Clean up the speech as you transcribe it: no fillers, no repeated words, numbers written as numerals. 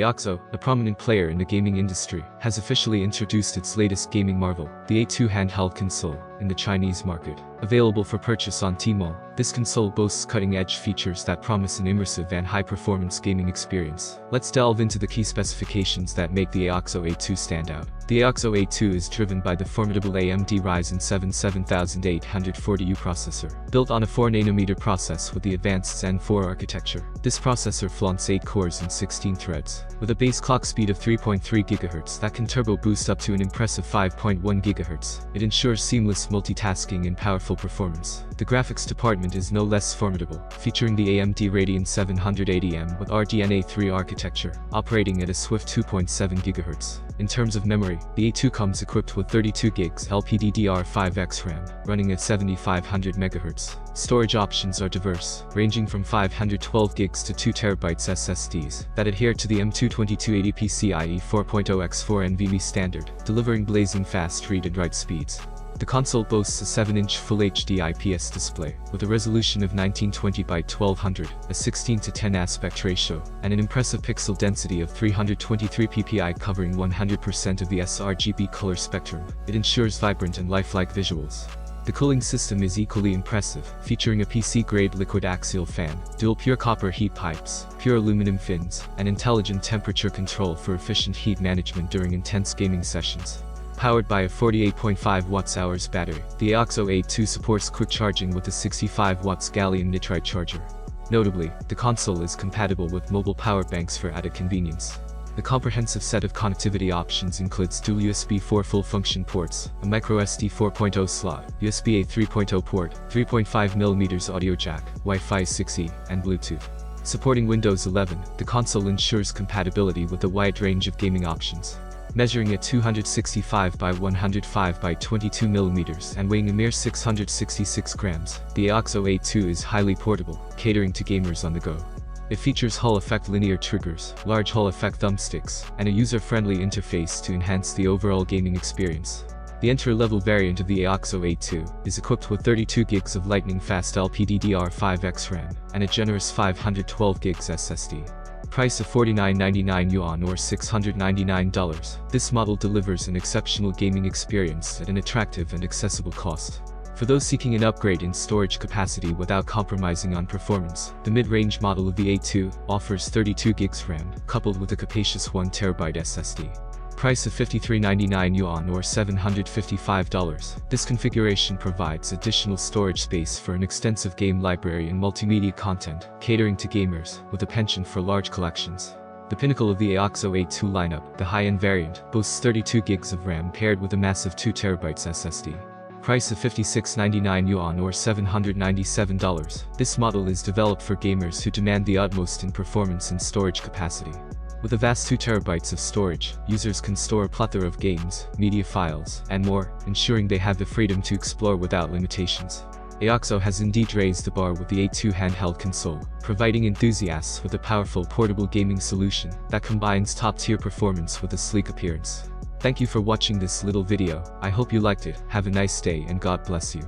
Aokzoe, a prominent player in the gaming industry, has officially introduced its latest gaming marvel, the A2 handheld console, in the Chinese market. Available for purchase on Tmall, this console boasts cutting-edge features that promise an immersive and high-performance gaming experience. Let's delve into the key specifications that make the Aokzoe A2 stand out. The Aokzoe A2 is driven by the formidable AMD Ryzen 7 7840U processor, built on a 4nm process with the advanced Zen 4 architecture. This processor flaunts 8 cores and 16 threads, with a base clock speed of 3.3 GHz that can turbo boost up to an impressive 5.1 GHz. It ensures seamless multitasking and powerful performance. The graphics department is no less formidable, featuring the AMD Radeon 780M with RDNA 3 architecture, operating at a swift 2.7 GHz. In terms of memory, the A2 comes equipped with 32 GB LPDDR5X RAM, running at 7500 MHz. Storage options are diverse, ranging from 512 GB to 2 TB SSDs that adhere to the M.2 2280 PCIe 4.0x4 NVMe standard, delivering blazing fast read and write speeds. The console boasts a 7-inch Full HD IPS display, with a resolution of 1920 by 1200, a 16:10 aspect ratio, and an impressive pixel density of 323 ppi covering 100% of the sRGB color spectrum. It ensures vibrant and lifelike visuals. The cooling system is equally impressive, featuring a PC-grade liquid axial fan, dual pure copper heat pipes, pure aluminum fins, and intelligent temperature control for efficient heat management during intense gaming sessions. Powered by a 48.5 Wh battery, the Aokzoe A2 supports quick charging with a 65 watts gallium nitride charger. Notably, the console is compatible with mobile power banks for added convenience. The comprehensive set of connectivity options includes dual USB 4 full-function ports, a microSD 4.0 slot, USB A 3.0 port, 3.5mm audio jack, Wi-Fi 6E, and Bluetooth. Supporting Windows 11, the console ensures compatibility with a wide range of gaming options. Measuring at 265 by 105 by 22 mm and weighing a mere 666 grams, the Aokzoe A2 is highly portable, catering to gamers on the go. It features Hall-effect linear triggers, large Hall-effect thumbsticks, and a user-friendly interface to enhance the overall gaming experience. The entry-level variant of the Aokzoe A2 is equipped with 32 GB of lightning-fast LPDDR5X RAM and a generous 512 GB SSD. Price of 49.99 yuan or $699. This model delivers an exceptional gaming experience at an attractive and accessible cost. For those seeking an upgrade in storage capacity without compromising on performance, the mid-range model of the A2 offers 32 GB RAM, coupled with a capacious 1 TB SSD. Price of 53.99 yuan or $755. This configuration provides additional storage space for an extensive game library and multimedia content, catering to gamers with a penchant for large collections. The pinnacle of the Aokzoe A2 lineup, the high-end variant, boasts 32 GB of RAM paired with a massive 2 TB SSD. Price of 56.99 yuan or $797. This model is developed for gamers who demand the utmost in performance and storage capacity. With a vast 2 TB of storage, users can store a plethora of games, media files, and more, ensuring they have the freedom to explore without limitations. Aokzoe has indeed raised the bar with the A2 handheld console, providing enthusiasts with a powerful portable gaming solution that combines top-tier performance with a sleek appearance. Thank you for watching this little video. I hope you liked it. Have a nice day and God bless you.